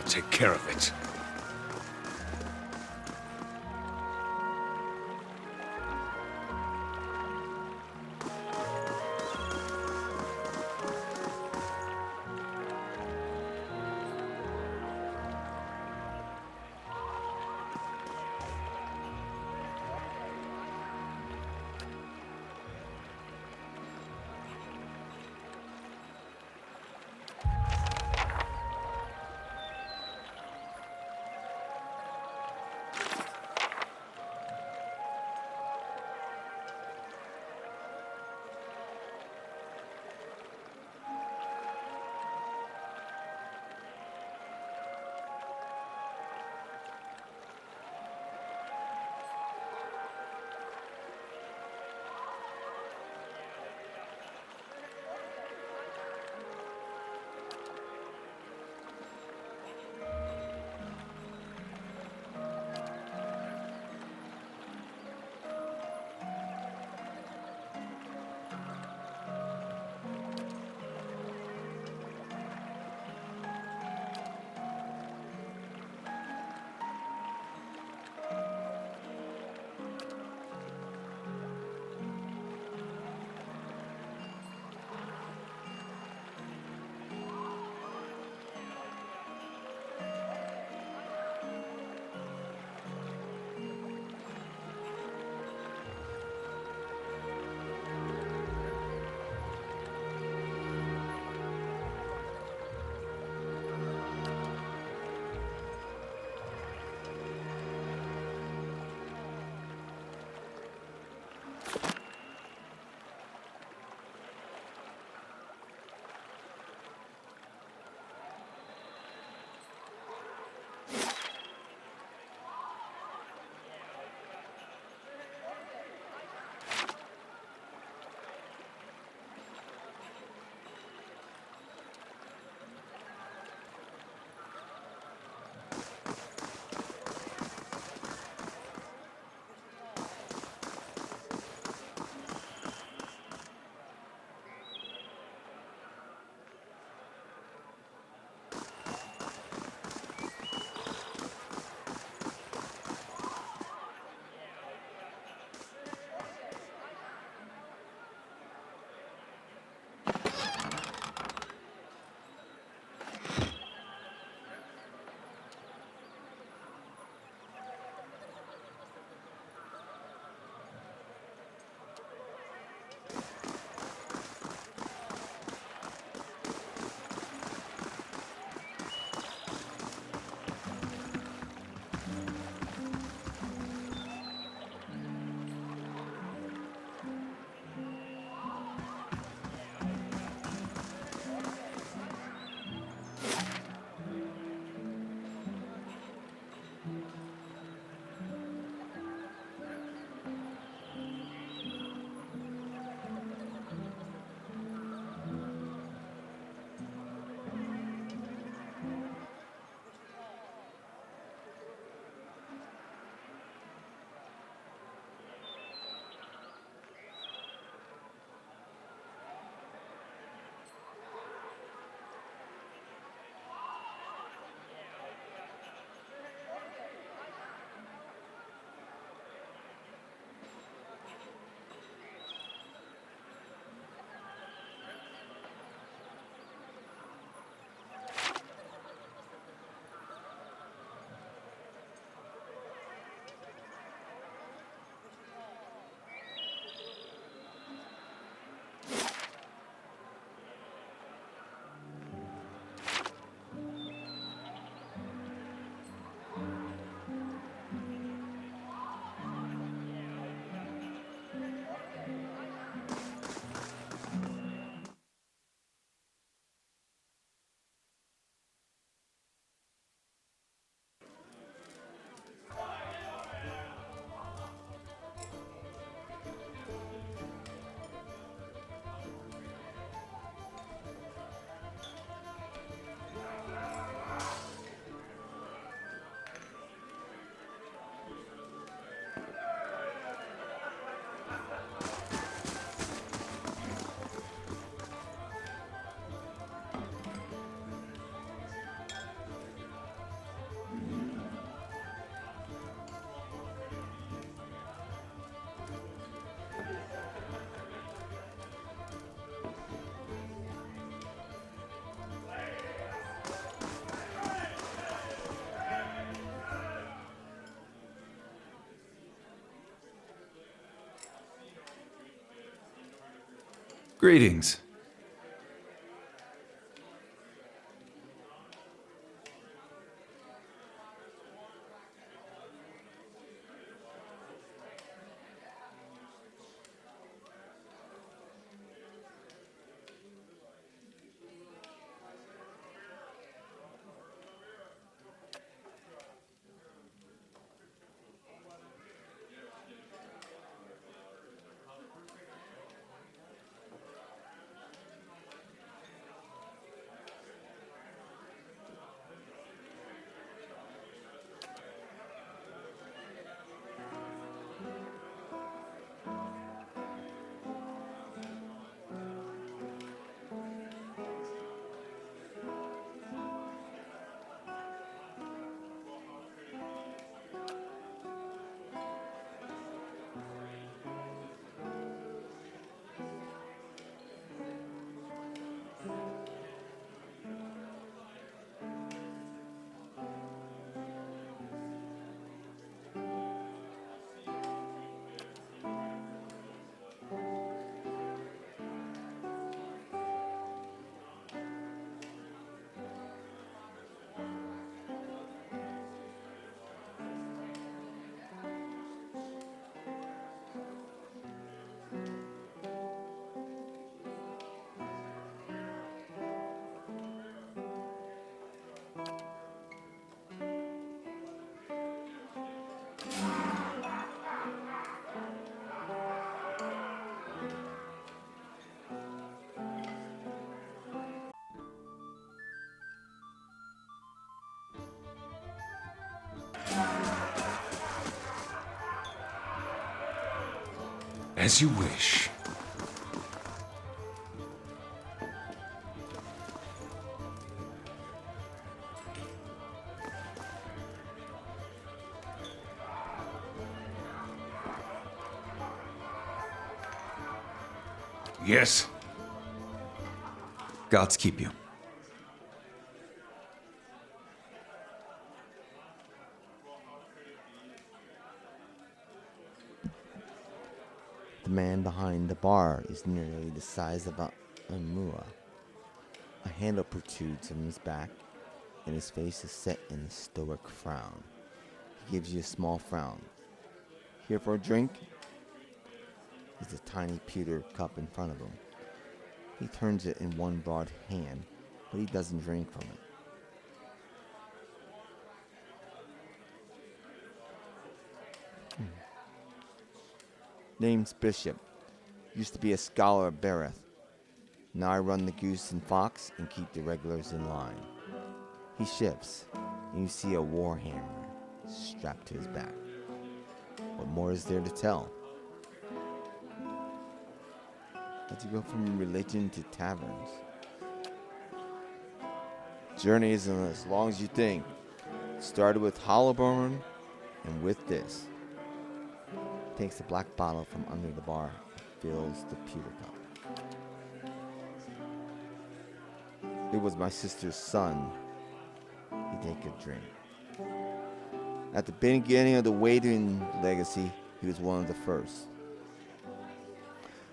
I'll take care of it. Greetings. As you wish. Yes. Gods keep you. The man behind the bar is nearly the size of a mua. A handle protrudes from his back, and his face is set in a stoic frown. He gives you a small frown. Here for a drink? There's a tiny pewter cup in front of him. He turns it in one broad hand, but he doesn't drink from it. Name's Bishop. Used to be a scholar at Bereth. Now I run the Goose and Fox and keep the regulars in line. He shifts, and you see a warhammer strapped to his back. What more is there to tell? How'd you go from religion to taverns? Journey isn't as long as you think. Started with Hollowburn, and with this. Takes a black bottle from under the bar and fills the pewter cup. It was my sister's son. He take a drink. At the beginning of the Wading legacy, he was one of the first.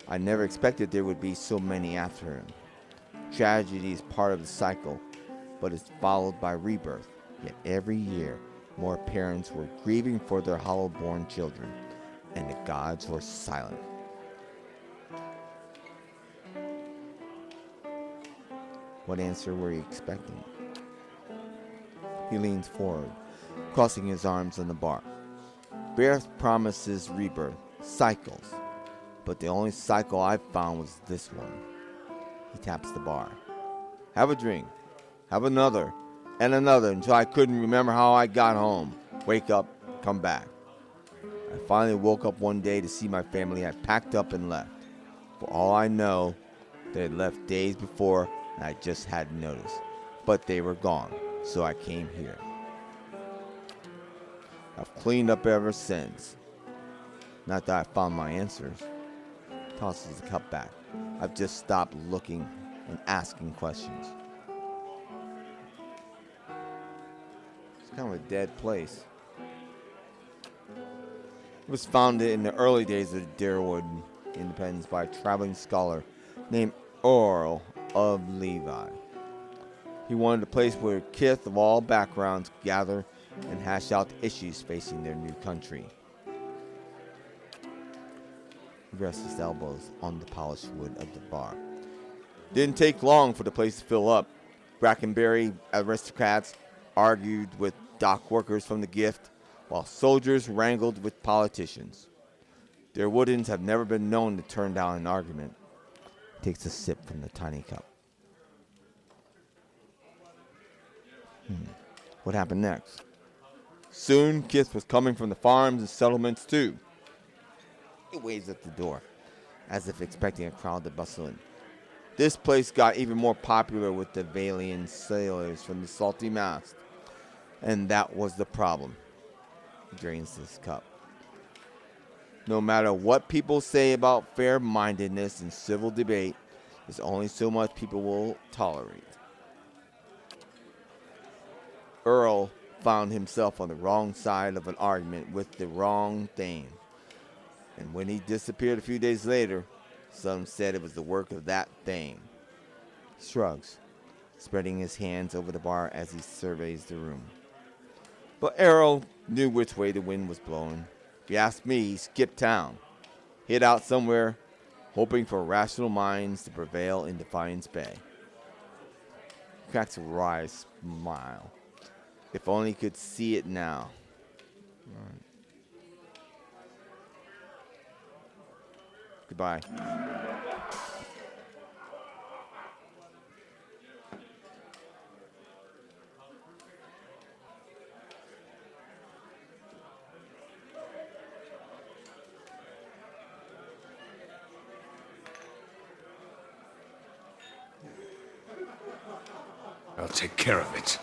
I never expected there would be so many after him. Tragedy is part of the cycle, but it's followed by rebirth. Yet every year, more parents were grieving for their hollow-born children, and the gods were silent. What answer were you expecting? He leans forward, crossing his arms on the bar. Bereth promises rebirth, cycles, but the only cycle I've found was this one. He taps the bar. Have a drink, have another, and another until I couldn't remember how I got home. Wake up, come back. I finally woke up one day to see my family had packed up and left. For all I know, they had left days before and I just hadn't noticed. But they were gone, so I came here. I've cleaned up ever since. Not that I found my answers. Tosses the cup back. I've just stopped looking and asking questions. It's kind of a dead place. It was founded in the early days of Darwood Independence by a traveling scholar named Earl of Levi. He wanted a place where kith of all backgrounds could gather and hash out the issues facing their new country. He rested his elbows on the polished wood of the bar. Didn't take long for the place to fill up. Brackenbury aristocrats argued with dock workers from the gift, while soldiers wrangled with politicians. Their Woodens have never been known to turn down an argument. He takes a sip from the tiny cup. What happened next? Soon, kith was coming from the farms and settlements too. He waves at the door, as if expecting a crowd to bustle in. This place got even more popular with the Valian sailors from the salty mast. And that was the problem. He drains his cup. No matter what people say about fair-mindedness and civil debate, there's only so much people will tolerate. Earl found himself on the wrong side of an argument with the wrong thing. And when he disappeared a few days later, some said it was the work of that thing. He shrugs, spreading his hands over the bar as he surveys the room. But Earl knew which way the wind was blowing. If you ask me, he skipped town, hid out somewhere, hoping for rational minds to prevail in Defiance Bay. He cracks a wry smile. If only he could see it now. Right. Goodbye. I'll take care of it.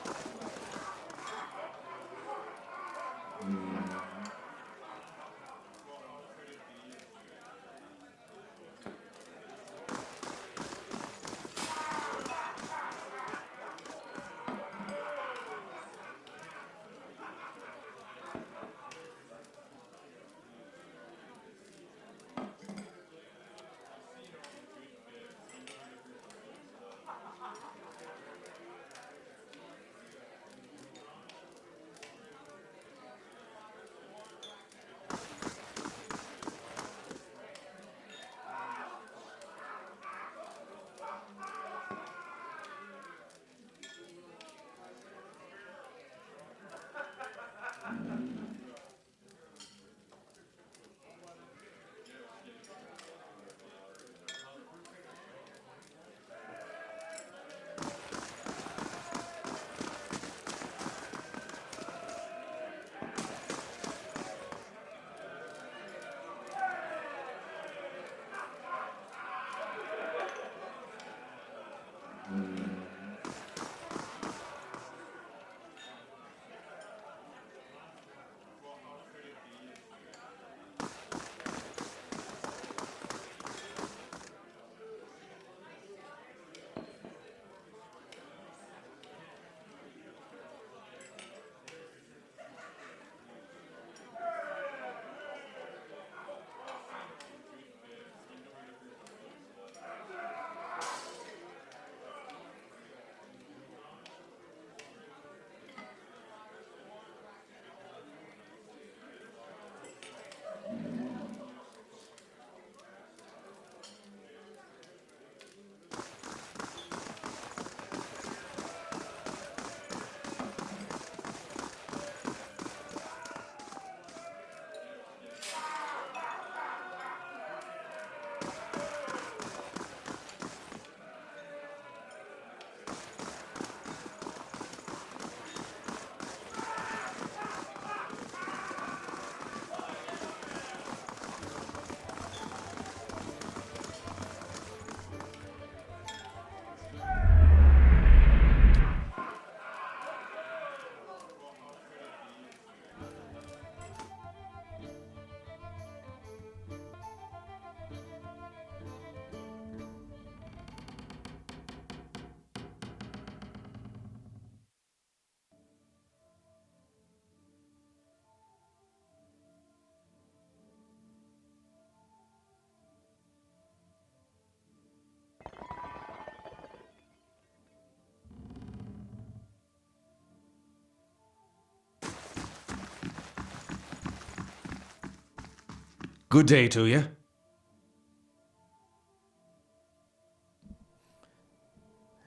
Good day to you.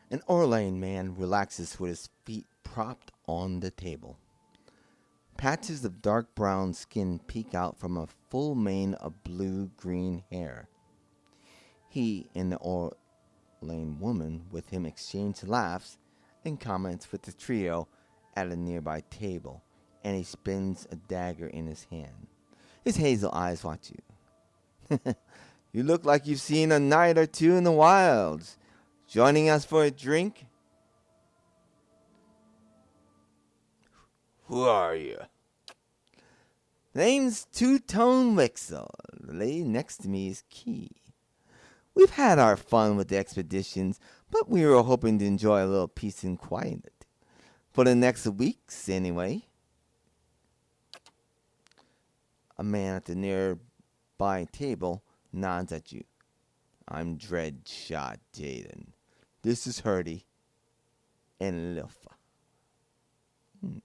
An Orlane man relaxes with his feet propped on the table. Patches of dark brown skin peek out from a full mane of blue-green hair. He and the Orlane woman with him exchange laughs and comments with the trio at a nearby table, and he spins a dagger in his hand. His hazel eyes watch you. You look like you've seen a night or two in the wilds. Joining us for a drink? Who are you? Name's Two-Tone Wixel. The lady next to me is Key. We've had our fun with the expeditions, but we were hoping to enjoy a little peace and quiet. For the next weeks, anyway. A man at the nearby table nods at you. I'm Dreadshot Jaden. This is Hurdy and Lilfa. We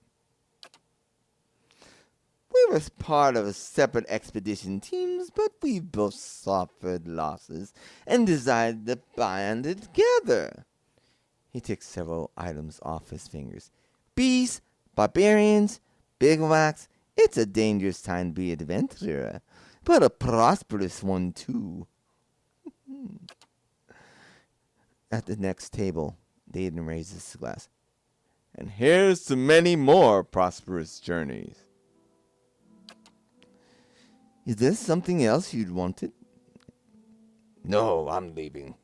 were part of separate expedition teams, but we both suffered losses and decided to band together. He takes several items off his fingers. Beasts, barbarians, bigwacks. It's a dangerous time to be an adventurer, but a prosperous one too. At the next table, Dayton raises his glass. And here's to many more prosperous journeys. Is there something else you'd wanted? No, I'm leaving.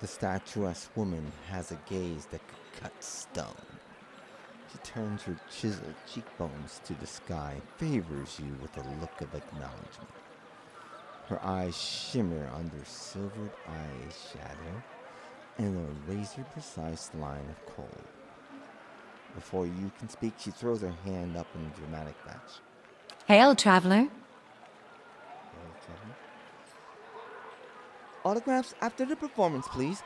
The statuesque woman has a gaze that could cut stone. She turns her chiseled cheekbones to the sky, favors you with a look of acknowledgement. Her eyes shimmer under silvered eyeshadow and a razor-precise line of cold. Before you can speak, she throws her hand up in a dramatic fashion. Hail, traveler. Autographs after the performance, please.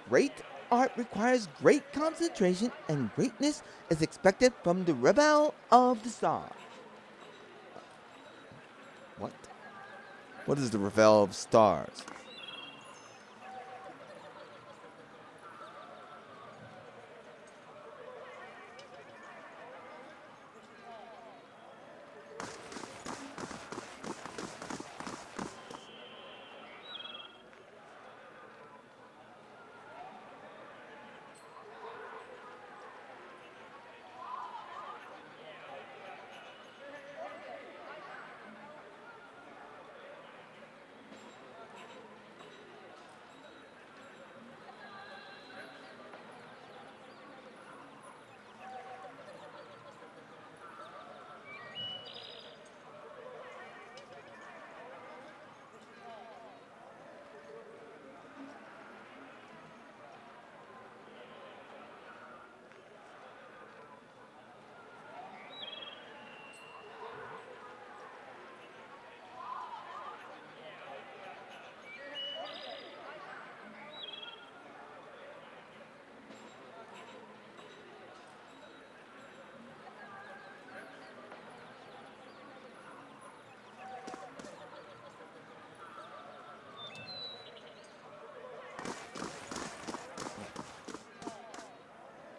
Great art requires great concentration, and greatness is expected from the Rebel of the Star. What? What is the Rebel of Stars?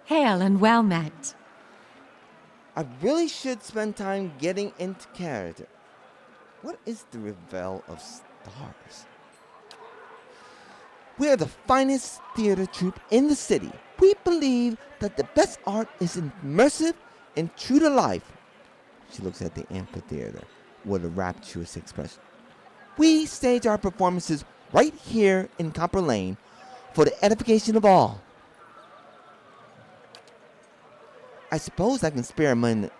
Hail and well met. I really should spend time getting into character. What is the Revel of Stars? We are the finest theater troupe in the city. We believe that the best art is immersive and true to life. She looks at the amphitheater with a rapturous expression. We stage our performances right here in Copper Lane for the edification of all. I suppose I can spare a minute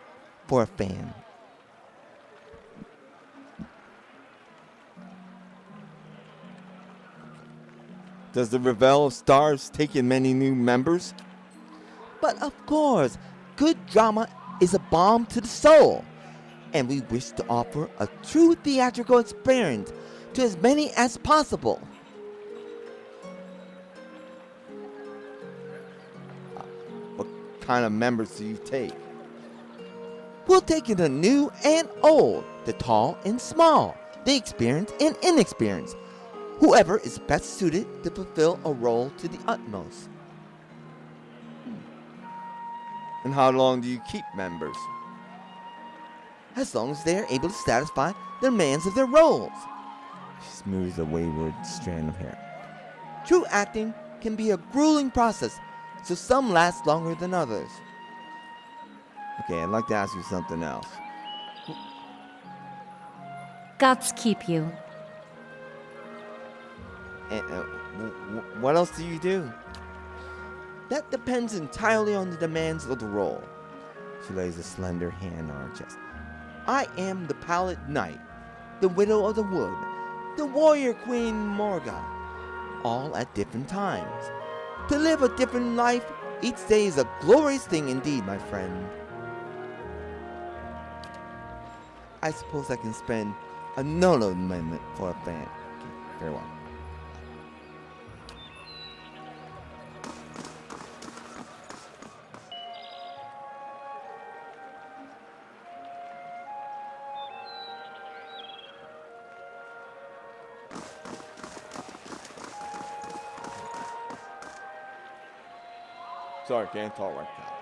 for a fan. Does the Revel of Stars take in many new members? But of course, good drama is a balm to the soul, and we wish to offer a true theatrical experience to as many as possible. What kind of members do you take? We'll take in the new and old, the tall and small, the experienced and inexperienced. Whoever is best suited to fulfill a role to the utmost. And how long do you keep members? As long as they are able to satisfy the demands of their roles. She smooths a wayward strand of hair. True acting can be a grueling process, so some last longer than others. Okay, I'd like to ask you something else. Gods keep you. And, what else do you do? That depends entirely on the demands of the role. She lays a slender hand on her chest. I am the Pallid Knight, the Widow of the Wood, the Warrior Queen Morga, all at different times. To live a different life each day is a glorious thing indeed, my friend. I suppose I can spend another minute for a fan. Okay, farewell. Sorry, can't talk right now.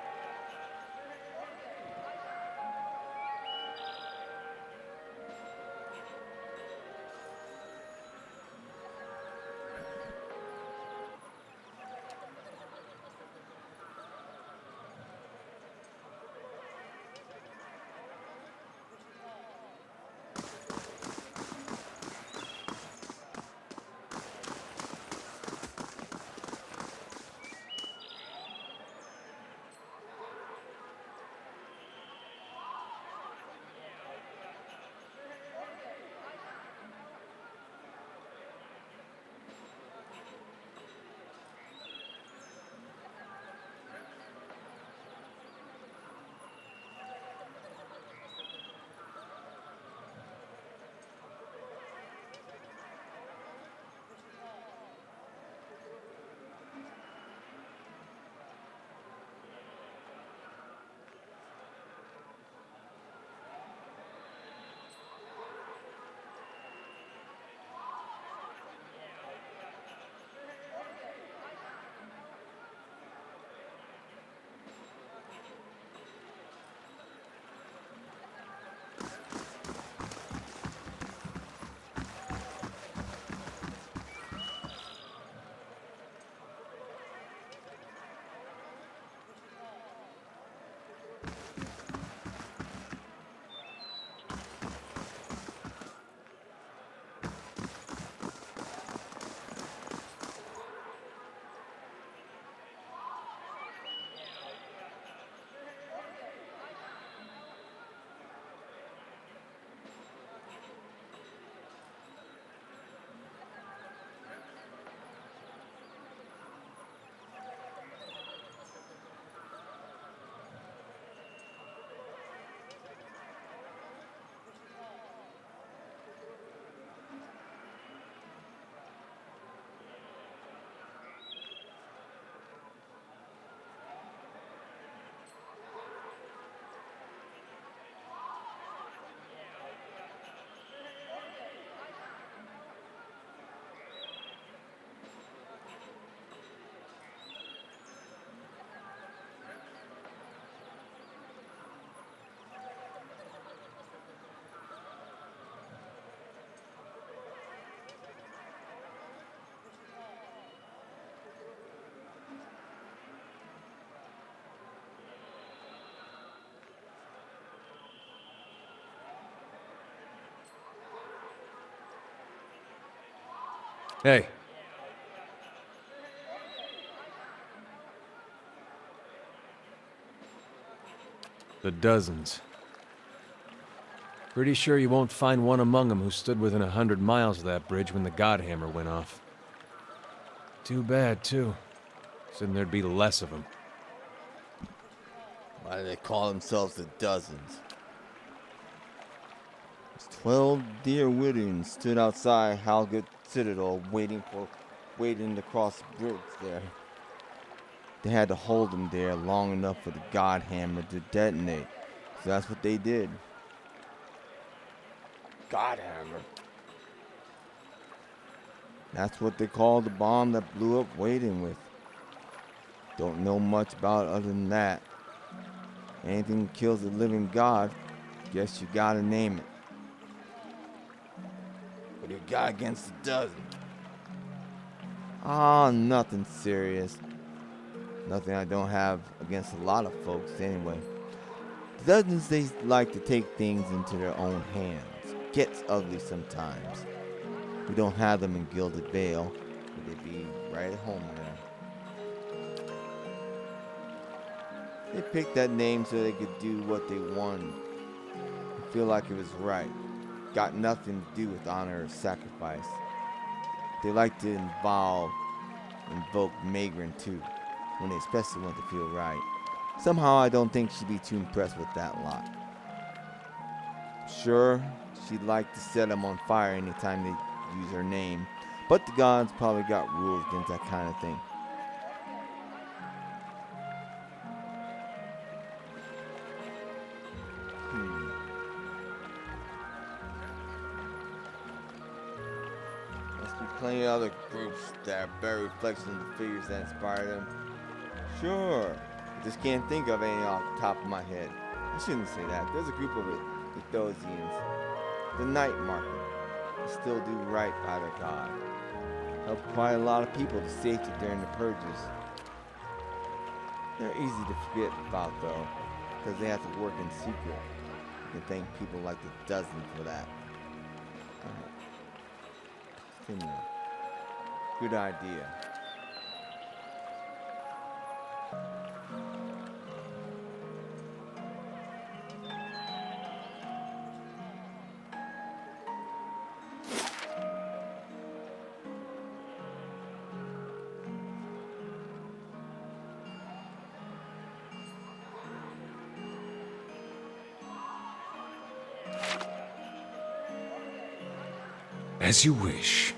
Hey. The dozens. Pretty sure you won't find one among them who stood within 100 miles of that bridge when the Godhammer went off. Too bad, too. Said there'd be less of them. Why do they call themselves the Dozens? 12 dear Widows stood outside Halgut Citadel waiting to cross the bridge there. They had to hold them there long enough for the Godhammer to detonate. So that's what they did. Godhammer. That's what they call the bomb that blew up Waiting with. Don't know much about it other than that. Anything that kills a living god, guess you gotta name it. What do you got against the Dozen? Ah, nothing serious. Nothing I don't have against a lot of folks anyway. The Dozens, they like to take things into their own hands. Gets ugly sometimes. We don't have them in Gilded Vale, but they'd be right at home there. They picked that name so they could do what they wanted. And feel like it was right. Got nothing to do with honor or sacrifice. They like to invoke Magrin too, when they especially want to feel right. Somehow I don't think she'd be too impressed with that lot. Sure, she'd like to set them on fire anytime they use her name, but the gods probably got rules against that kind of thing. Must be plenty of other groups that are better reflections of the figures that inspired them. Sure, I just can't think of any off the top of my head. I shouldn't say that. There's a group of Ethosians, the Night Market. They still do right by their god. Helped quite a lot of people to safety during the purges. They're easy to forget about though, because they have to work in secret. You can thank people like the Dozen for that. Continue. Good idea. As you wish.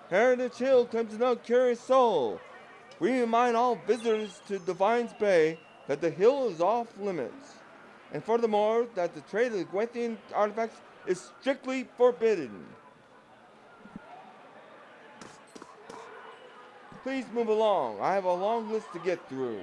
Heritage Hill comes to no curious soul. We remind all visitors to Defiance Bay that the hill is off limits. And furthermore, that the trade of Gwenthian artifacts is strictly forbidden. Please move along. I have a long list to get through.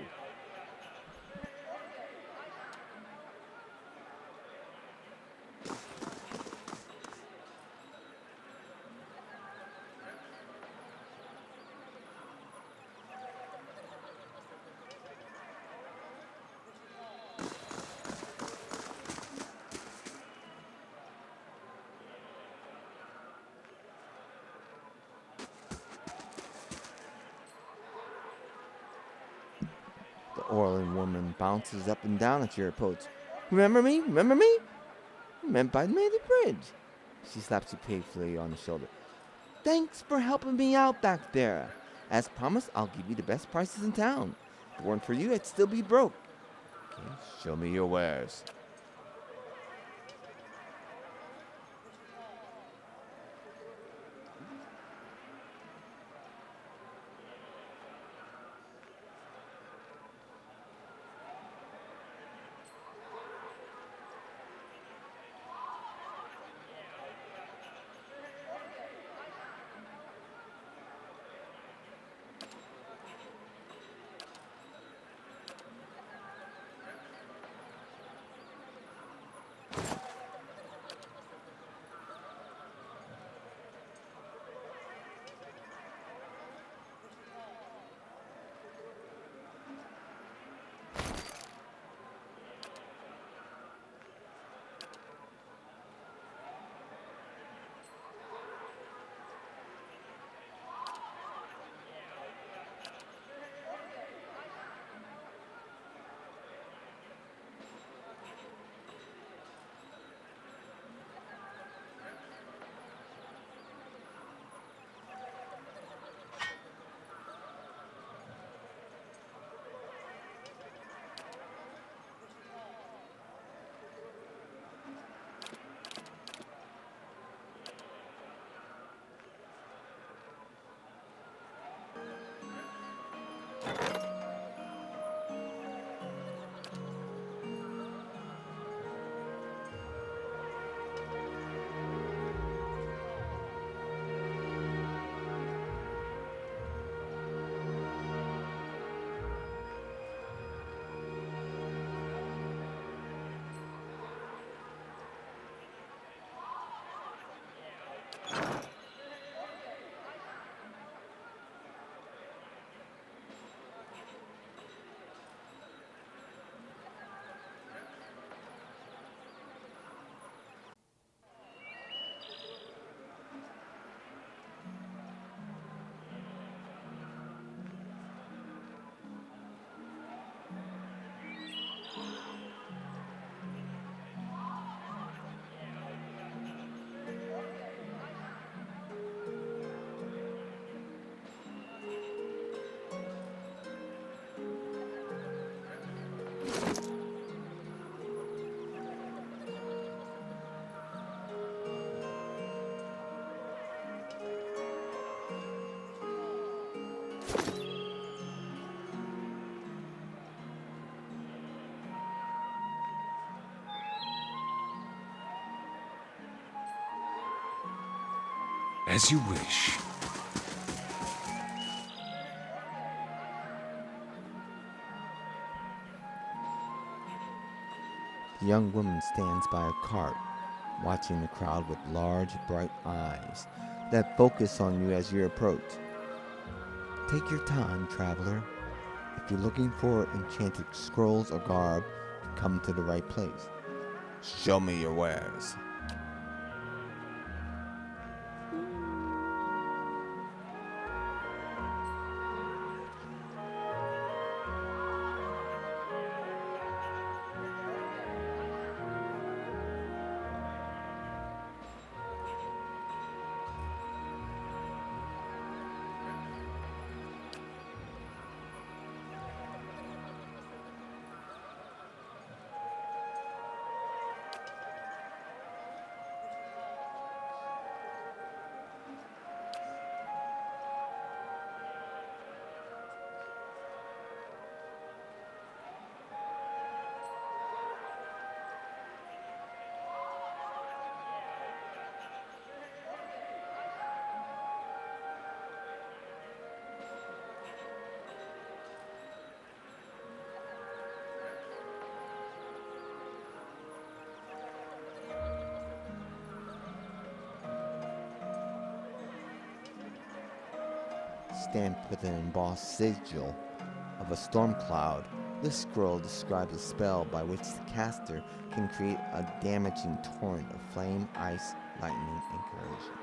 The Orlin woman bounces up and down at your approach. Remember me? Remember me? Remember by the bridge. She slaps you playfully on the shoulder. Thanks for helping me out back there. As promised, I'll give you the best prices in town. If it weren't for you, I'd still be broke. Okay, show me your wares. As you wish. The young woman stands by a cart, watching the crowd with large, bright eyes that focus on you as you approach. Take your time, traveler. If you're looking for enchanted scrolls or garb, come to the right place. Show me your wares. Stamped with an embossed sigil of a storm cloud, this scroll describes a spell by which the caster can create a damaging torrent of flame, ice, lightning, and corrosion.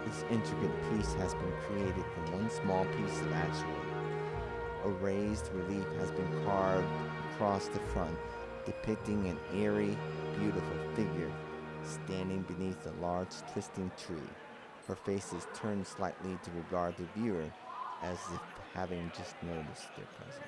This intricate piece has been created from one small piece of asteroid. A raised relief has been carved across the front, depicting an airy, beautiful figure standing beneath a large twisting tree. Her face is turned slightly to regard the viewer, as if having just noticed their presence.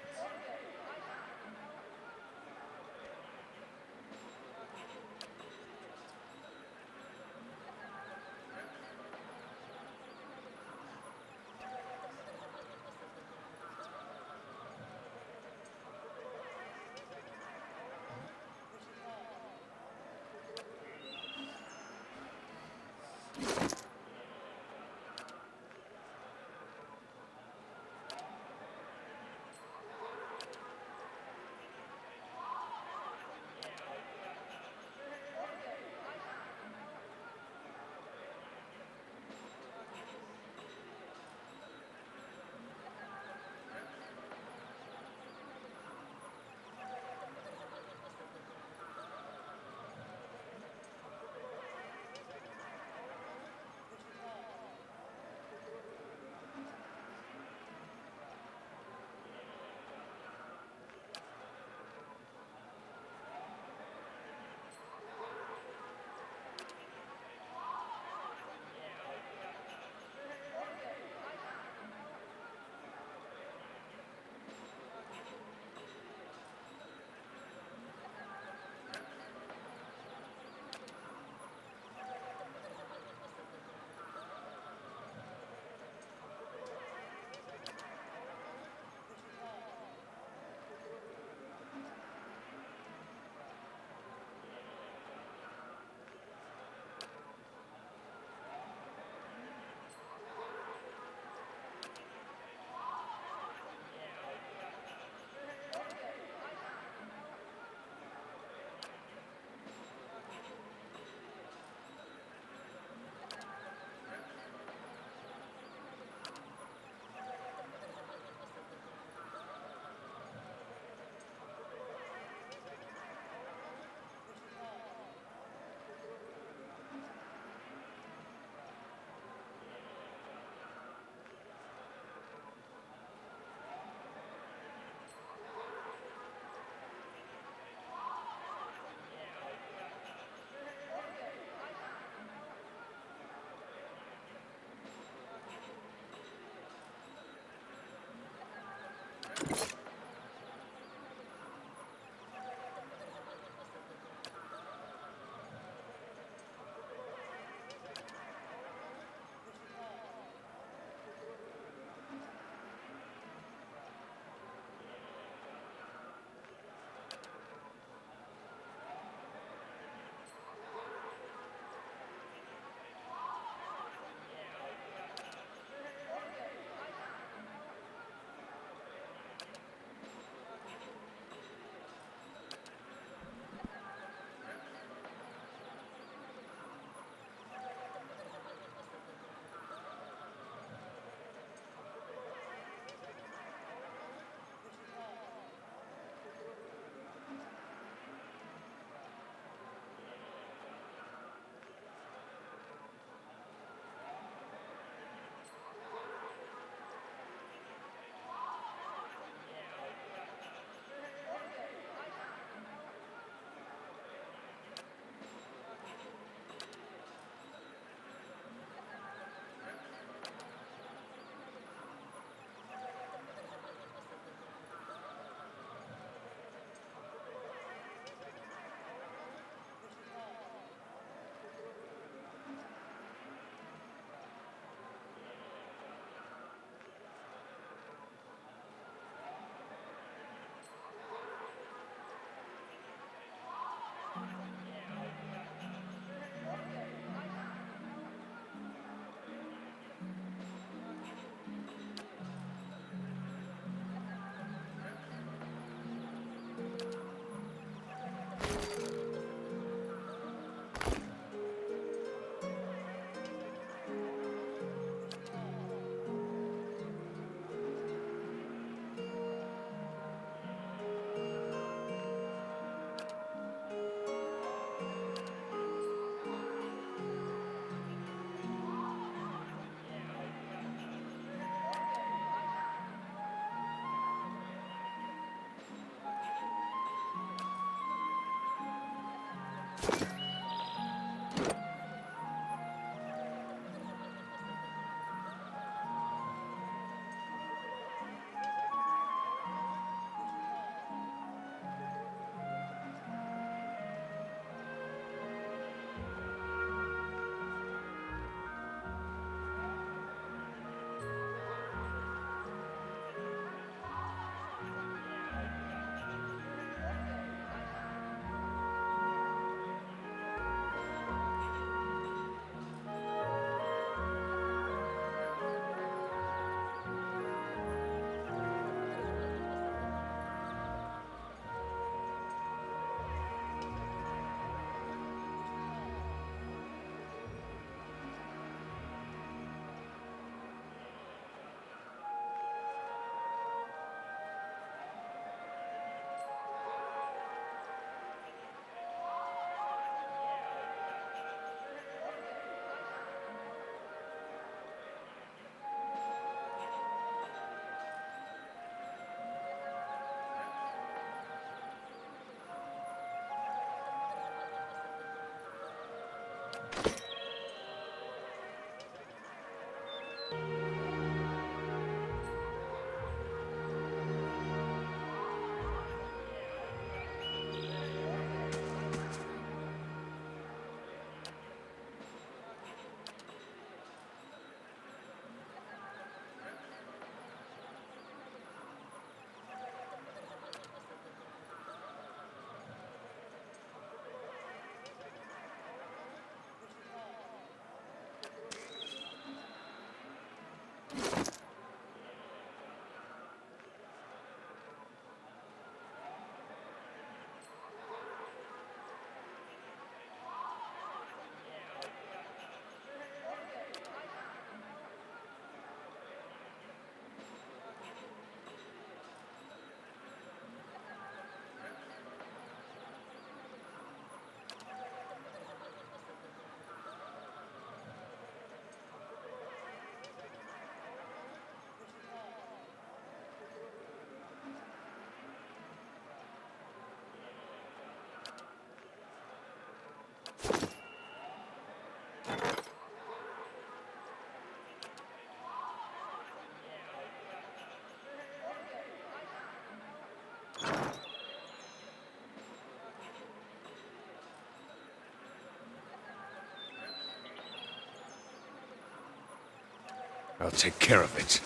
I'll take care of it.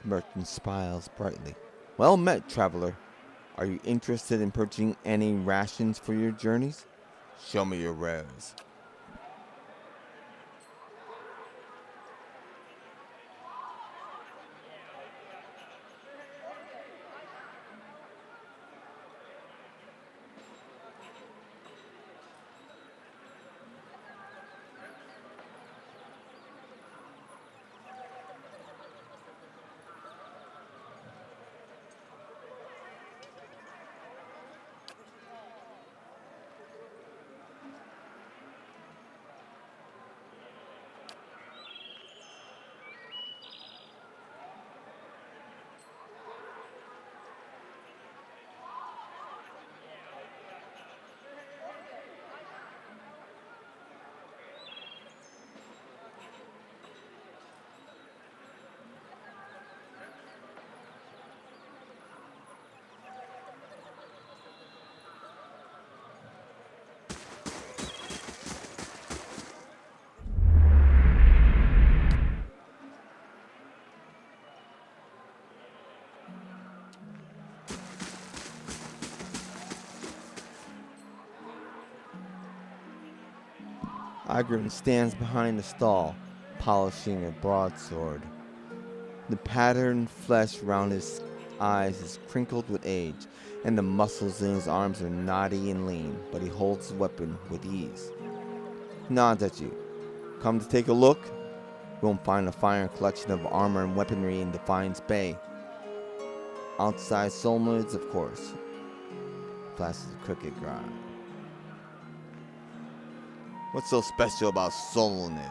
Merchant smiles brightly. Well met, traveler. Are you interested in purchasing any rations for your journeys? Show me your wares. Igrin stands behind the stall, polishing a broadsword. The patterned flesh around his eyes is crinkled with age, and the muscles in his arms are knotty and lean, but he holds the weapon with ease. He nods at you. Come to take a look? You won't find a finer collection of armor and weaponry in Defiance Bay. Outside Solmid's, of course. Flashes a crooked grind. What's so special about Solonid?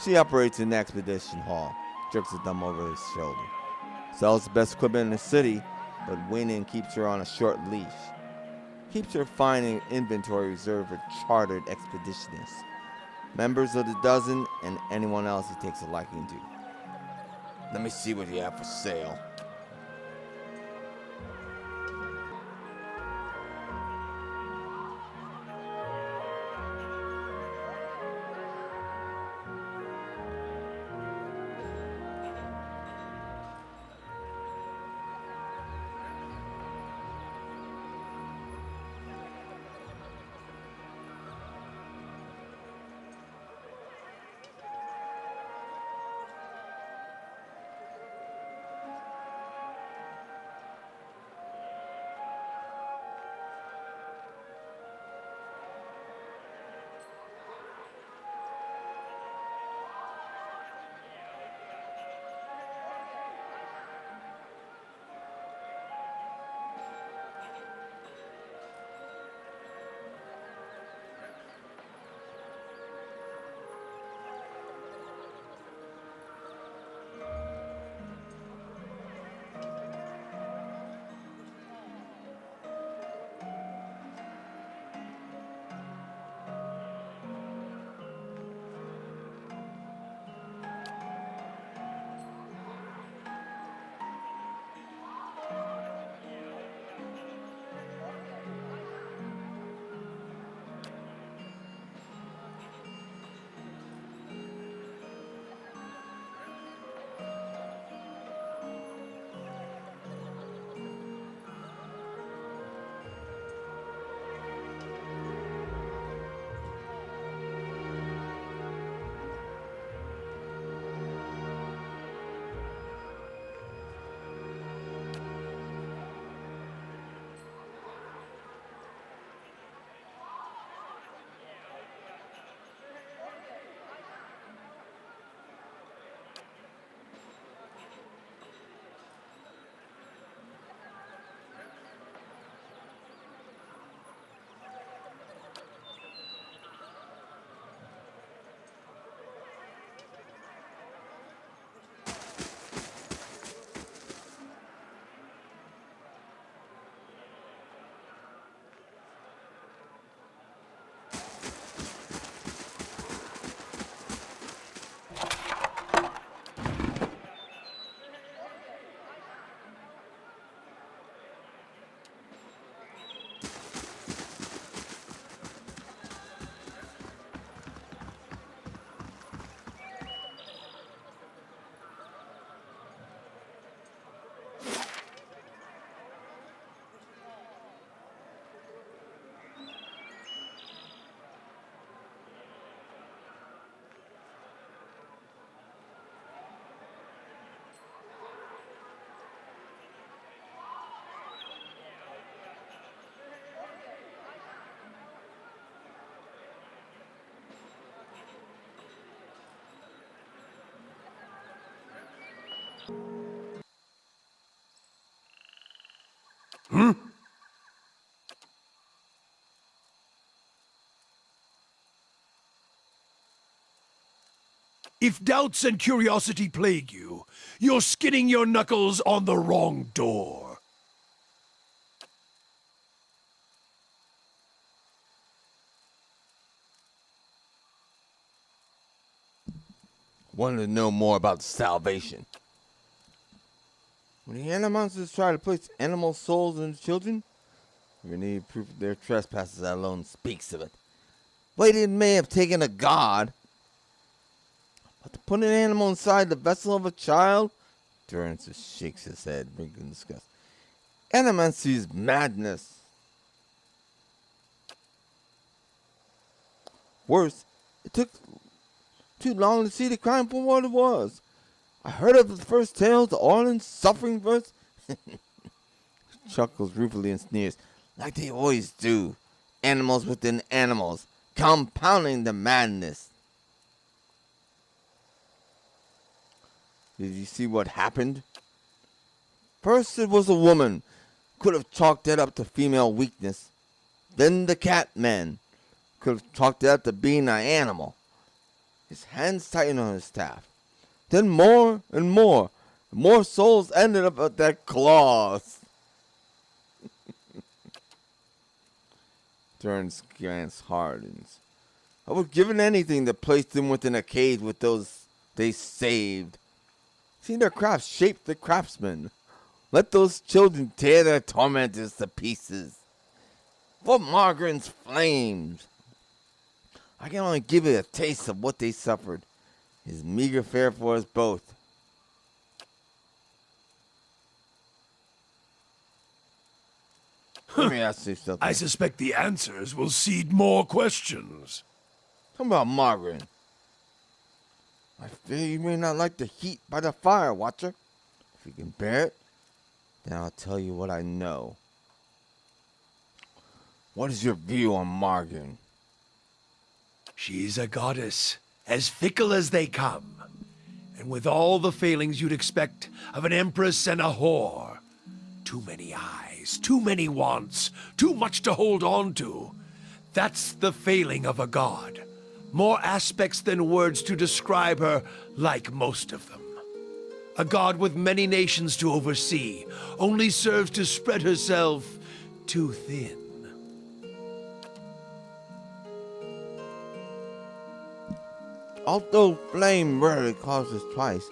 She operates in the expedition hall, jerks a thumb over his shoulder. Sells the best equipment in the city, but Winin keeps her on a short leash. Keeps her fine inventory reserved for chartered expeditionists, members of the dozen, and anyone else he takes a liking to. Let me see what you have for sale. If doubts and curiosity plague you, you're skinning your knuckles on the wrong door. Wanted to know more about salvation. When the animmonsters try to place animal souls into children, we need proof of their trespasses. That alone speaks of it. Blade may have taken a god, but to put an animal inside the vessel of a child, Durrance shakes his head, in disgust. Animancy is madness. Worse, it took too long to see the crime for what it was. I heard of the first tales, the Orlands suffering first. Chuckles ruefully and sneers, like they always do. Animals within animals, compounding the madness. Did you see what happened? First it was a woman. Could have chalked that up to female weakness. Then the cat man. Could have chalked it up to being an animal. His hands tightened on his staff. Then more and more. More souls ended up at their claws. Durrance glance hardens. I would have given anything to place them within a cage with those they saved. See their craft shape the craftsmen. Let those children tear their tormentors to pieces. For Margaret's flames. I can only give you a taste of what they suffered. His meager fare for us both. Let me ask you something. I suspect the answers will seed more questions. Talk about Margaret. I fear you may not like the heat by the fire, Watcher. If you can bear it, then I'll tell you what I know. What is your view on Margaret? She's a goddess, as fickle as they come, and with all the failings you'd expect of an empress and a whore. Too many eyes, too many wants, too much to hold on to. That's the failing of a god. More aspects than words to describe her, like most of them. A god with many nations to oversee, only serves to spread herself too thin. Although flame rarely causes twice,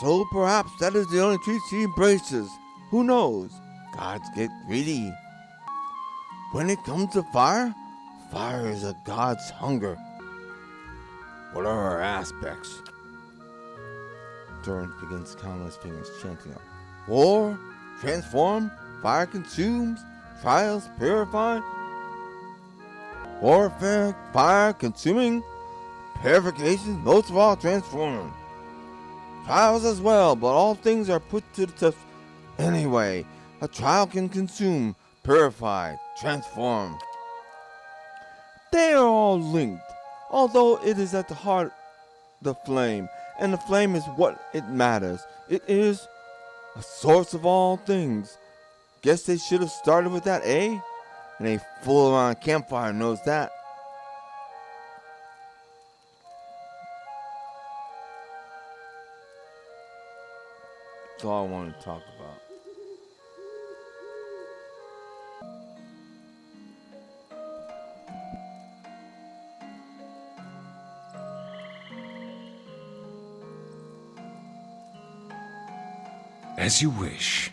so perhaps that is the only truth she embraces. Who knows? Gods get greedy. When it comes to fire, fire is a god's hunger. What are her aspects? Durrance begins counting his fingers, chanting out. War, transform, fire consumes, trials purify. Warfare, fire, consuming, purification, most of all transforming. Trials as well, but all things are put to the test. Anyway, a trial can consume, purify, transform. They are all linked, although it is at the heart the flame, and the flame is what it matters. It is a source of all things. Guess they should have started with that, eh? And a fool around a campfire knows that. That's all I want to talk about. As you wish.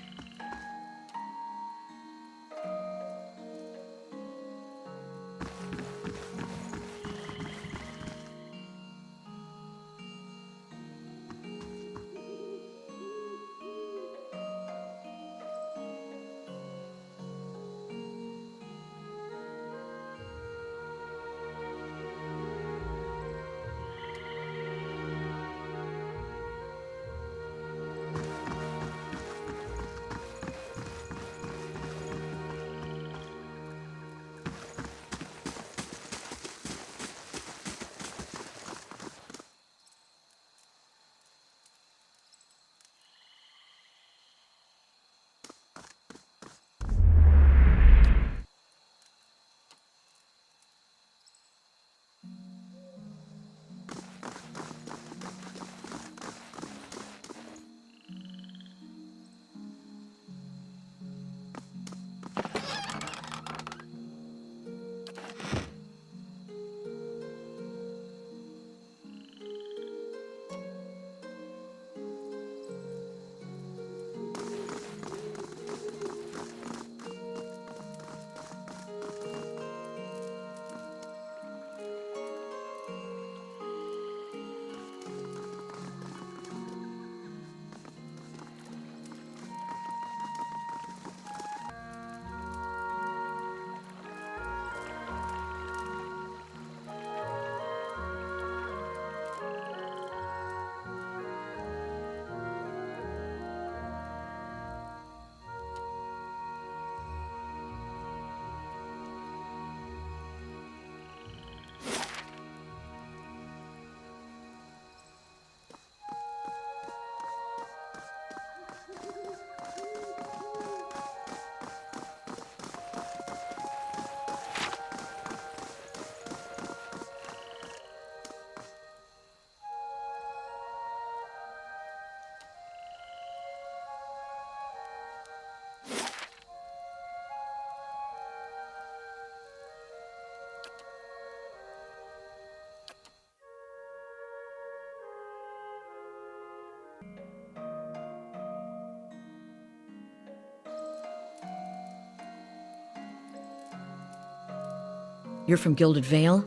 You're from Gilded Vale?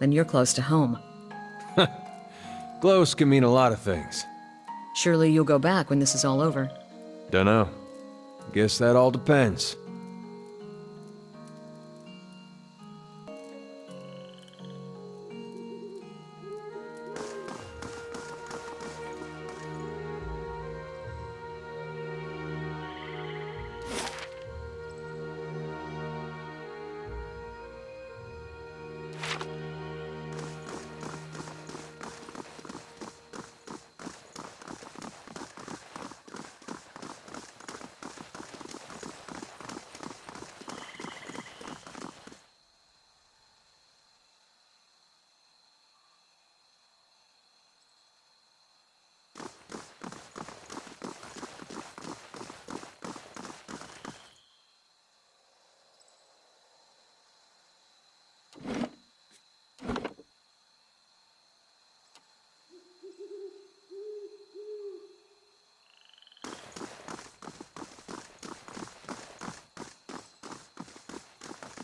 Then you're close to home. Close can mean a lot of things. Surely you'll go back when this is all over. Dunno. Guess that all depends.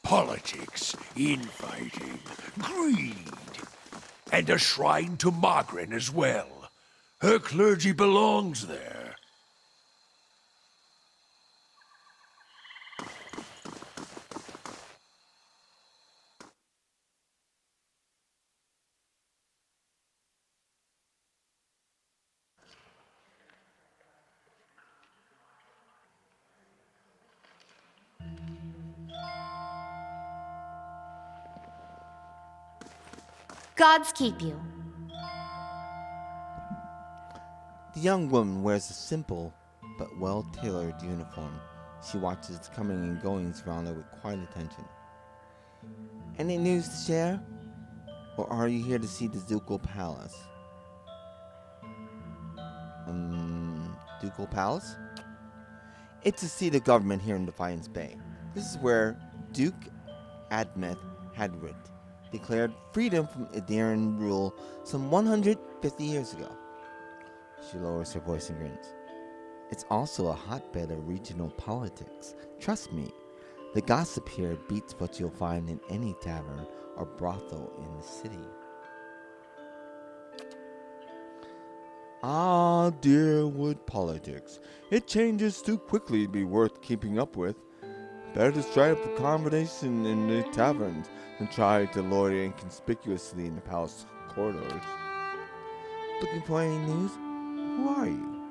Politics, infighting, greed, and a shrine to Margaret as well. Her clergy belongs there. Gods keep you. The young woman wears a simple but well-tailored uniform. She watches the coming and goings around her with quiet attention. Any news to share? Or are you here to see the Ducal Palace? Ducal Palace? It's a seat of government here in Defiance Bay. This is where Duke Admeth Hadrit declared freedom from Ederan rule some 150 years ago. She lowers her voice and grins. It's also a hotbed of regional politics. Trust me, the gossip here beats what you'll find in any tavern or brothel in the city. Ah, dear wood politics. It changes too quickly to be worth keeping up with. Better to strive for conversation in the taverns than try to loiter inconspicuously in the palace corridors. Looking for any news? Who are you?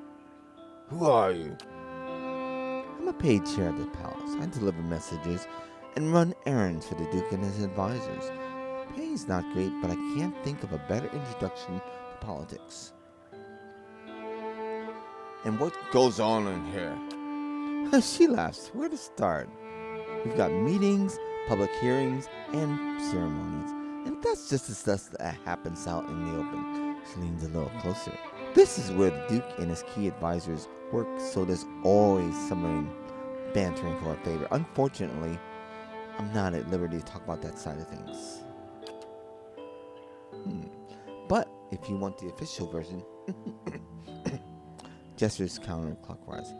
Who are you? I'm a paid chair at the palace. I deliver messages and run errands for the Duke and his advisors. Pay's not great, but I can't think of a better introduction to politics. And what goes on in here? She laughs. Where to start? We've got meetings, public hearings, and ceremonies. And that's just the stuff that happens out in the open. She leans a little closer. This is where the Duke and his key advisors work, so there's always someone bantering for a favor. Unfortunately, I'm not at liberty to talk about that side of things. But if you want the official version, gestures counterclockwise.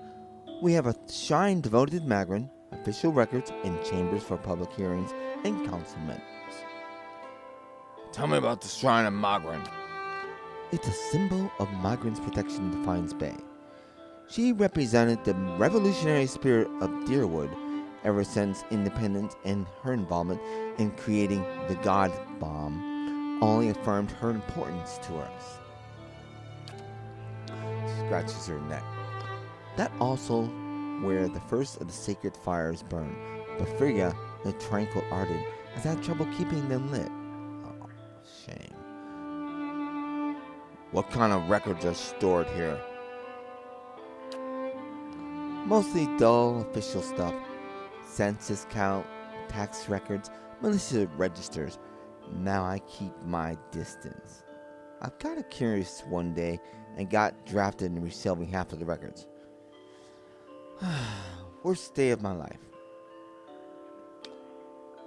We have a shrine devoted to Magrin, official records, and chambers for public hearings and council meetings. Tell me about the shrine of Magrin. It's a symbol of Magrin's protection in Defiance Bay. She represented the revolutionary spirit of Deerwood ever since independence, and her involvement in creating the God Bomb only affirmed her importance to us. She scratches her neck. That also where the first of the sacred fires burned, but Frigga, the tranquil ardent, has had trouble keeping them lit. Oh, shame. What kind of records are stored here? Mostly dull official stuff. Census count, tax records, militia registers. Now I keep my distance. I got curious one day and got drafted in reselling half of the records. Worst day of my life.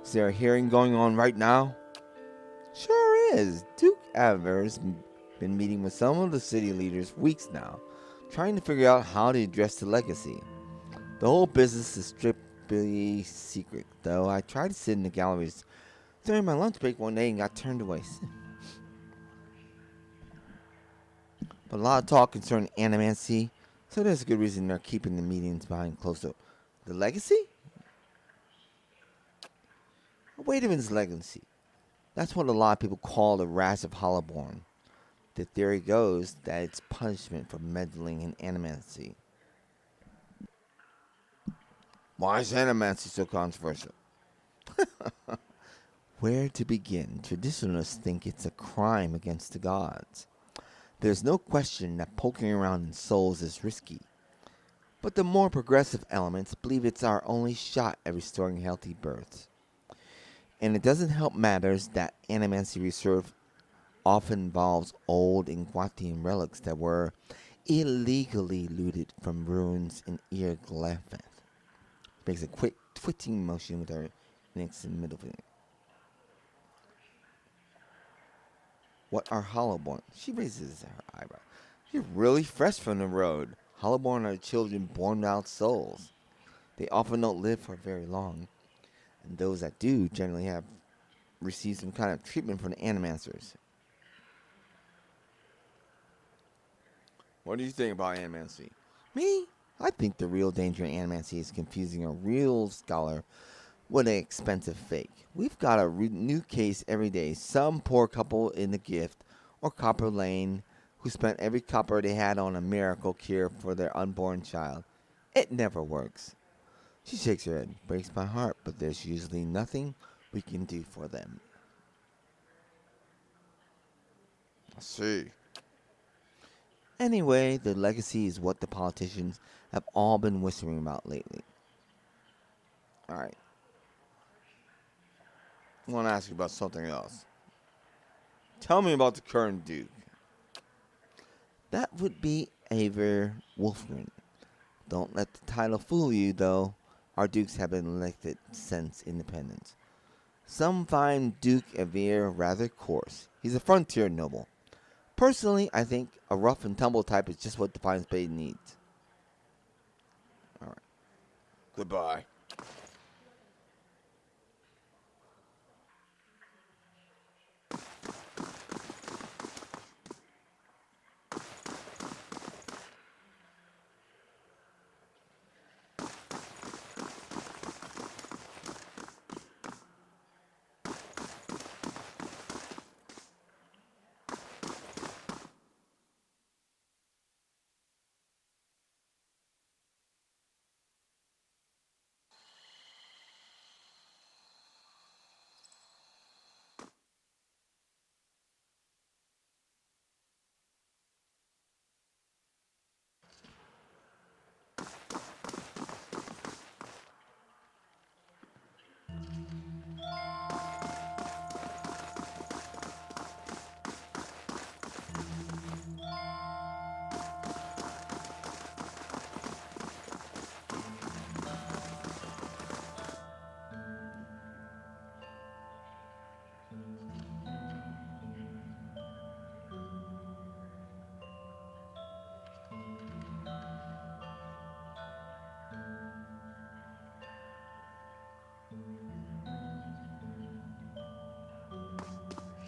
Is there a hearing going on right now? Sure is. Duke Adver's been meeting with some of the city leaders weeks now, trying to figure out how to address the legacy. The whole business is strictly secret, though I try to sit in the galleries during my lunch break one day and got turned away. But a lot of talk concerning animancy, so there's a good reason they're keeping the meetings behind closed doors. The legacy? Wait a minute's legacy. That's what a lot of people call the Wrath of Hollowborn. The theory goes that it's punishment for meddling in animancy. Why is animancy so controversial? Where to begin? Traditionalists think it's a crime against the gods. There's no question that poking around in souls is risky. But the more progressive elements believe it's our only shot at restoring healthy births. And it doesn't help matters that animancy reserve often involves old Inguatian relics that were illegally looted from ruins in Erik. Makes a quick twitching motion with her index and middle finger. What are Hollowborn? She raises her eyebrow. You're really fresh from the road. Hollowborn are children born without souls. They often don't live for very long, and those that do generally have received some kind of treatment from the animancers. What do you think about animancy? Me? I think the real danger in animancy is confusing a real scholar with an expensive fake. We've got a new case every day. Some poor couple in the gift or copper lane who spent every copper they had on a miracle cure for their unborn child. It never works. She shakes her head. Breaks my heart, but there's usually nothing we can do for them. I see. Anyway, the legacy is what the politicians have all been whispering about lately. Alright. I want to ask you about something else. Tell me about the current Duke. That would be Eivor Wolfgren. Don't let the title fool you, though. Our Dukes have been elected since independence. Some find Duke Eivor rather coarse. He's a frontier noble. Personally, I think a rough and tumble type is just what Defiance Bay needs. Alright. Goodbye.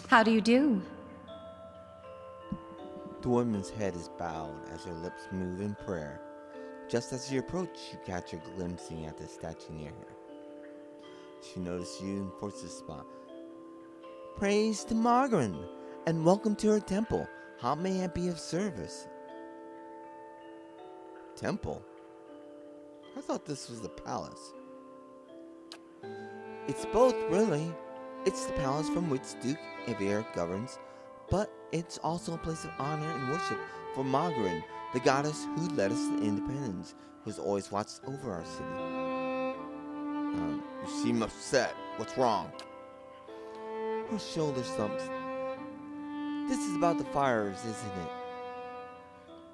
How do you do? The woman's head is bowed as her lips move in prayer. Just as you approach, you catch her glimpsing at the statue near her. She notices you and forces a smile. Praise to Margaret, and welcome to her temple. How may I be of service? Temple? I thought this was the palace. It's both, really. It's the palace from which Duke Eivor governs, but it's also a place of honor and worship for Margaret, the goddess who led us to independence, who's always watched over our city. You seem upset. What's wrong? Her shoulder slumps. This is about the fires, isn't it?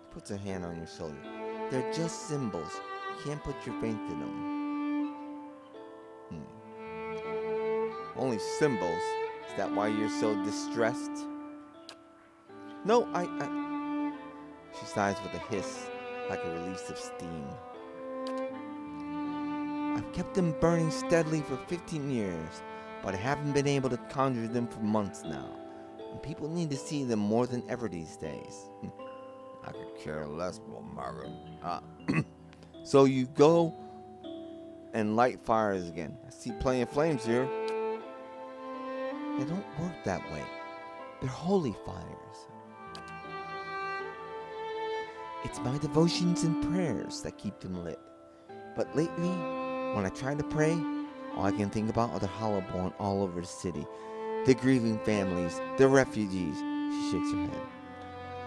Puts her hand on your shoulder. They're just symbols. You can't put your faith in them. Only symbols? Is that why you're so distressed? No, She sighs with a hiss, like a release of steam. I've kept them burning steadily for 15 years, but I haven't been able to conjure them for months now. And people need to see them more than ever these days. I could care less about Margaret. So you go and light fires again. I see plenty of flames here. They don't work that way. They're holy fires. It's my devotions and prayers that keep them lit. But lately, when I try to pray, all I can think about are the hollowborn all over the city, the grieving families, the refugees. She shakes her head.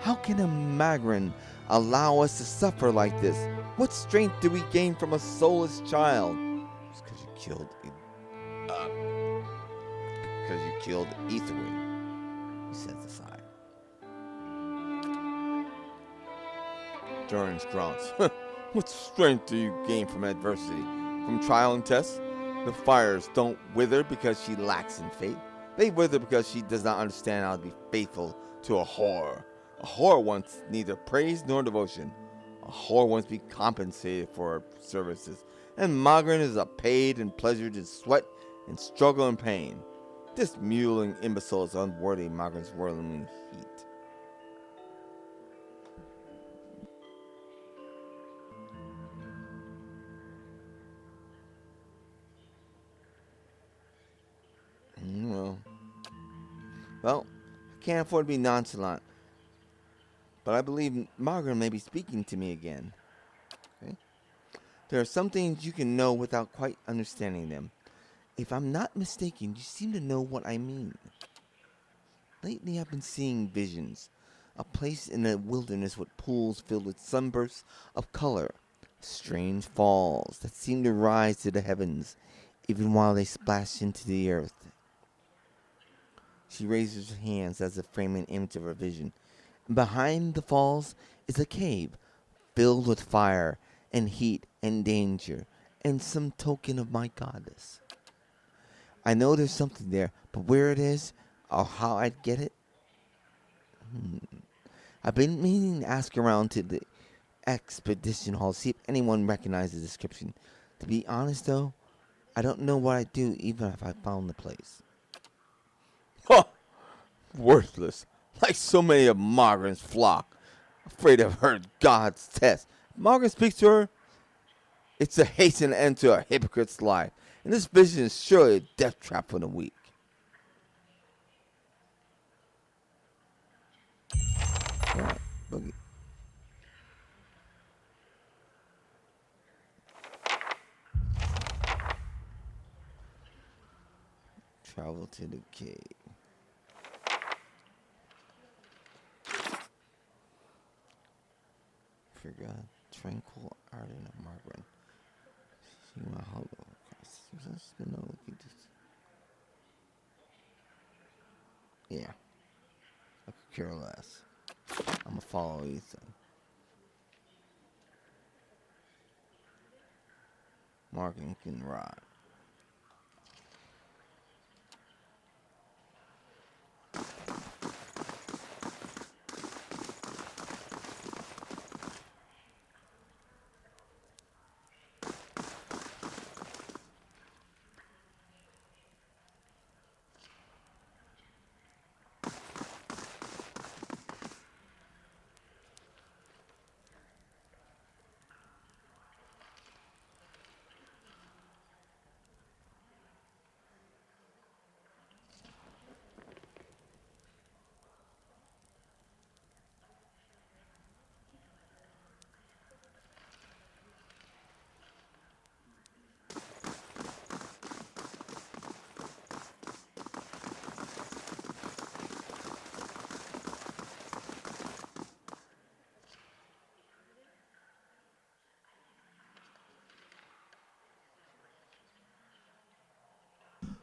How can a Magrin allow us to suffer like this? What strength do we gain from a soulless child? It's because you killed Etherin, he says aside. Durin grunts. What strength do you gain from adversity? From trial and test? The fires don't wither because she lacks in faith. They wither because she does not understand how to be faithful to a whore. A whore wants neither praise nor devotion. A whore wants to be compensated for her services. And Magrin is a paid and pleasured in sweat and struggle and pain. This mewling imbecile is unworthy Magrin's whirling heat. Well, I can't afford to be nonchalant, but I believe Margaret may be speaking to me again. Okay? There are some things you can know without quite understanding them. If I'm not mistaken, you seem to know what I mean. Lately I've been seeing visions. A place in the wilderness with pools filled with sunbursts of color. Strange falls that seem to rise to the heavens, even while they splash into the earth. She raises her hands as if framing an image of her vision. And behind the falls is a cave filled with fire and heat and danger and some token of my goddess. I know there's something there, but where it is or how I'd get it? I've been meaning to ask around to the expedition hall, see if anyone recognizes the description. To be honest, though, I don't know what I'd do even if I found the place. Huh! Worthless. Like so many of Margaret's flock. Afraid of her God's test. If Margaret speaks to her, it's to hasten an end to a hypocrite's life. And this vision is surely a death trap for the weak. Alright, boogie. Travel to the cave. Forgot tranquil ardent of Margaret. See my hollow. Yeah. I could care less. I'ma follow Ethan. Marking can ride.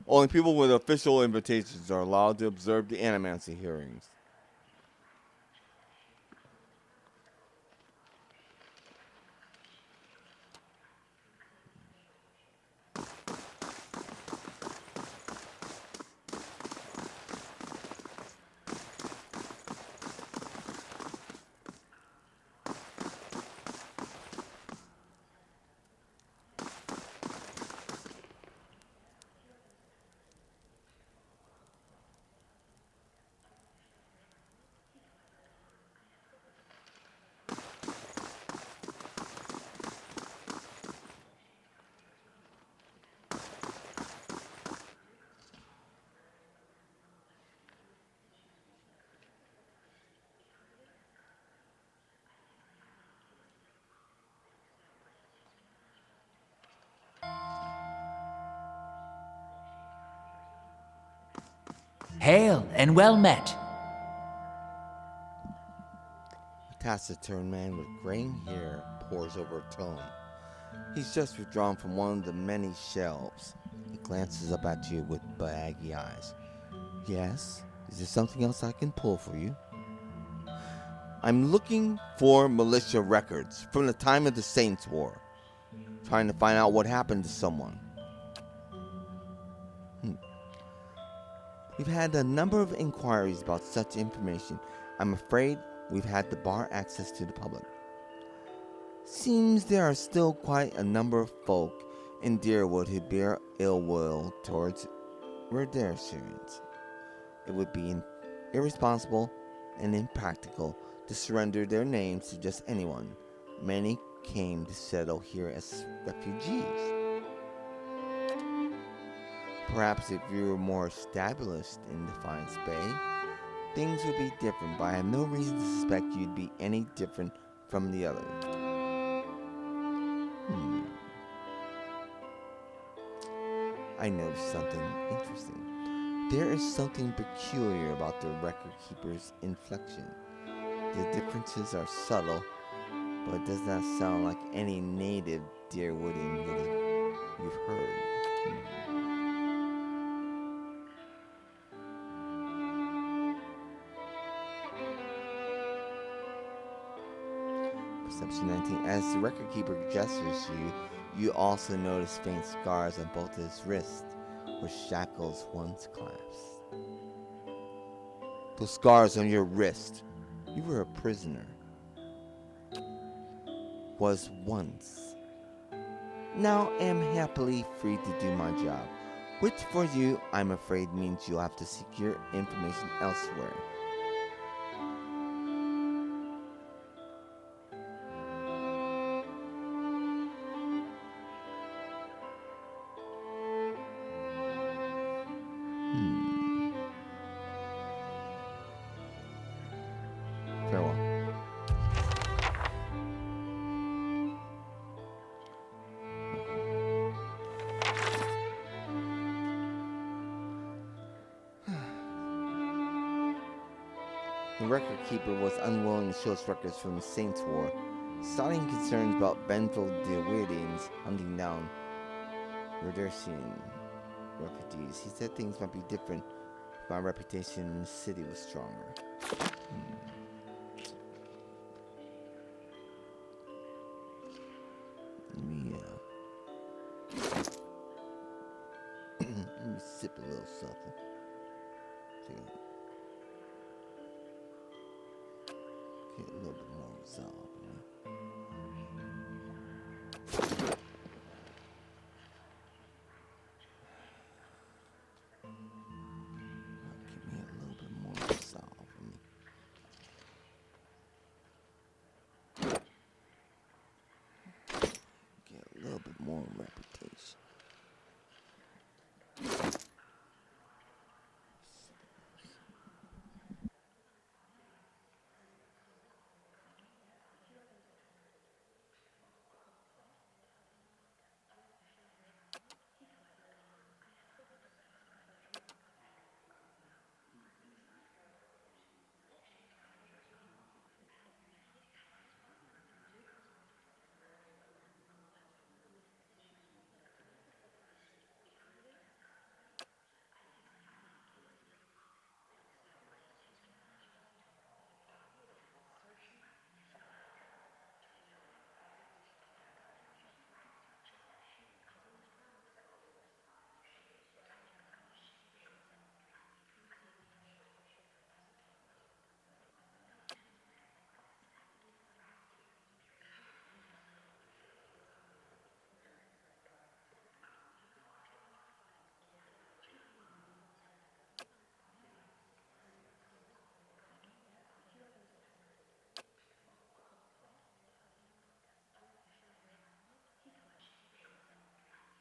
Only people with official invitations are allowed to observe the animancy hearings. Hail and well met. A taciturn man with graying hair pores over a tome. He's just withdrawn from one of the many shelves. He glances up at you with baggy eyes. Yes? Is there something else I can pull for you? I'm looking for militia records from the time of the Saints' War. Trying to find out what happened to someone. We've had a number of inquiries about such information. I'm afraid we've had to bar access to the public. Seems there are still quite a number of folk in Deerwood who bear ill will towards Rederians. It would be irresponsible and impractical to surrender their names to just anyone. Many came to settle here as refugees. Perhaps if you were more established in Defiance Bay, things would be different, but I have no reason to suspect you'd be any different from the others. I noticed something interesting. There is something peculiar about the record keeper's inflection. The differences are subtle, but it does not sound like any native Deerwoodian you've heard. Perception 19. As the record keeper gestures you, you also notice faint scars on both his wrists, where shackles once clasped. Those scars on your wrist. You were a prisoner. Was once. Now am happily free to do my job, which for you, I'm afraid, means you'll have to seek your information elsewhere. Farewell. The record keeper was unwilling to show us records from the Saints' War, citing concerns about vengeful Dewidians hunting down Rederian refugees. He said things might be different if my reputation in the city was stronger. Let me sip a little something. Get a little bit more resolve. Give me a little bit more resolve. Get a little bit more reputation.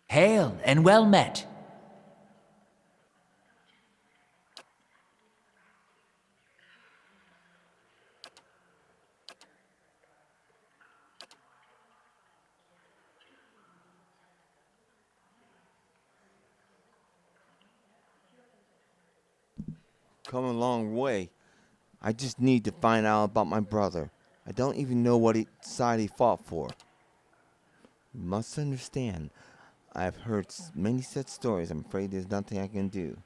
Hail and well met. come a long way. I just need to find out about my brother. I don't even know what side he fought for. You must understand, I've heard many such stories. I'm afraid there's nothing I can do.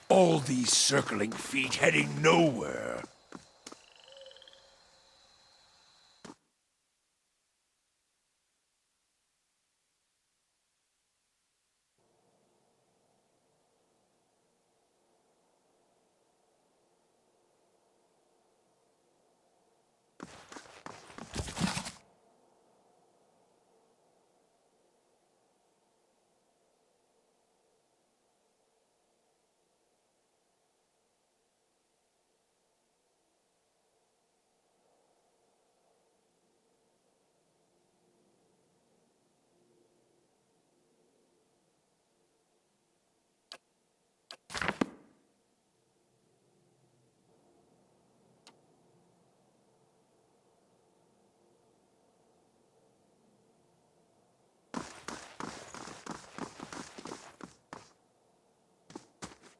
All these circling feet heading nowhere.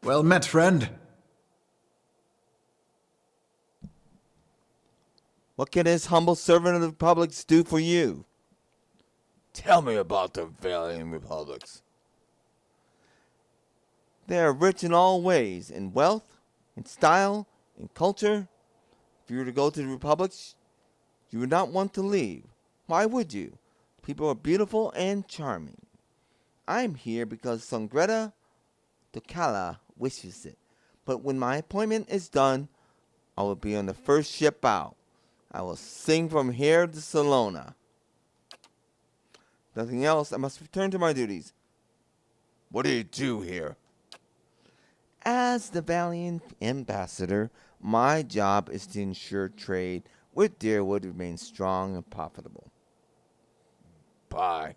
Well met, friend. What can this humble servant of the republics do for you? Tell me about the valiant republics. They are rich in all ways, in wealth, in style, in culture. If you were to go to the republics, you would not want to leave. Why would you? People are beautiful and charming. I am here because Songreta Ducala wishes it. But when my appointment is done, I will be on the first ship out. I will sing from here to Salona. Nothing else, I must return to my duties. What do you do here? As the valiant ambassador, my job is to ensure trade with Deerwood remains strong and profitable. Bye.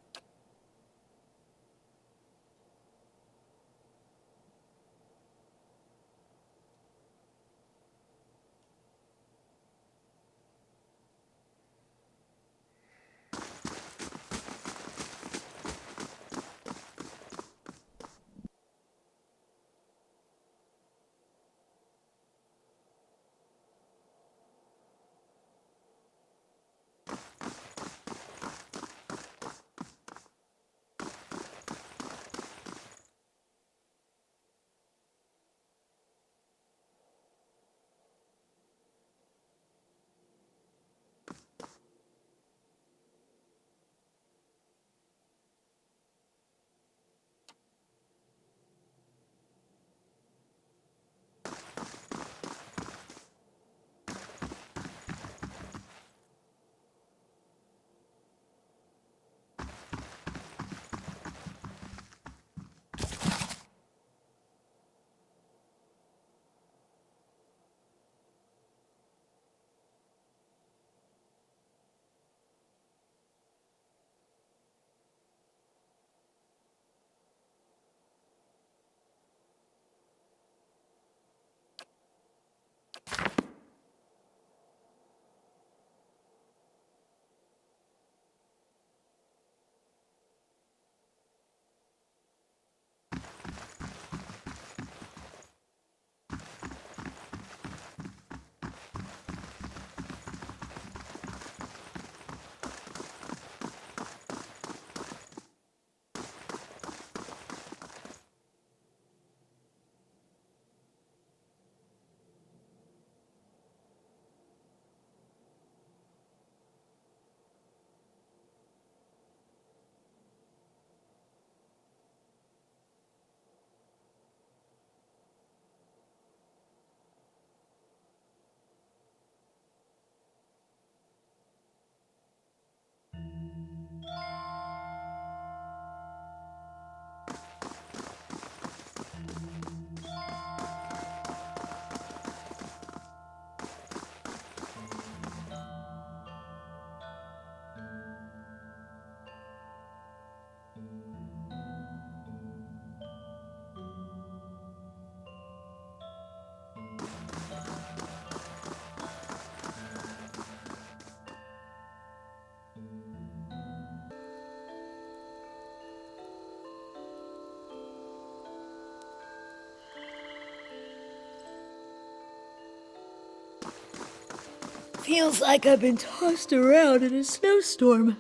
Feels like I've been tossed around in a snowstorm.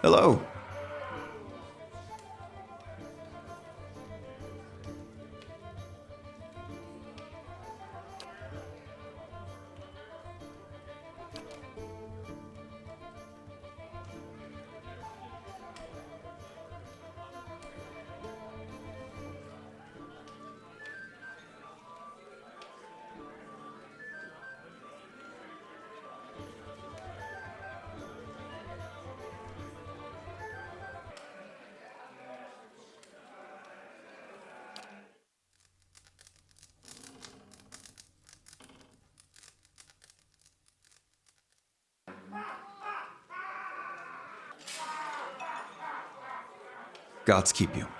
Hello. Gods keep you.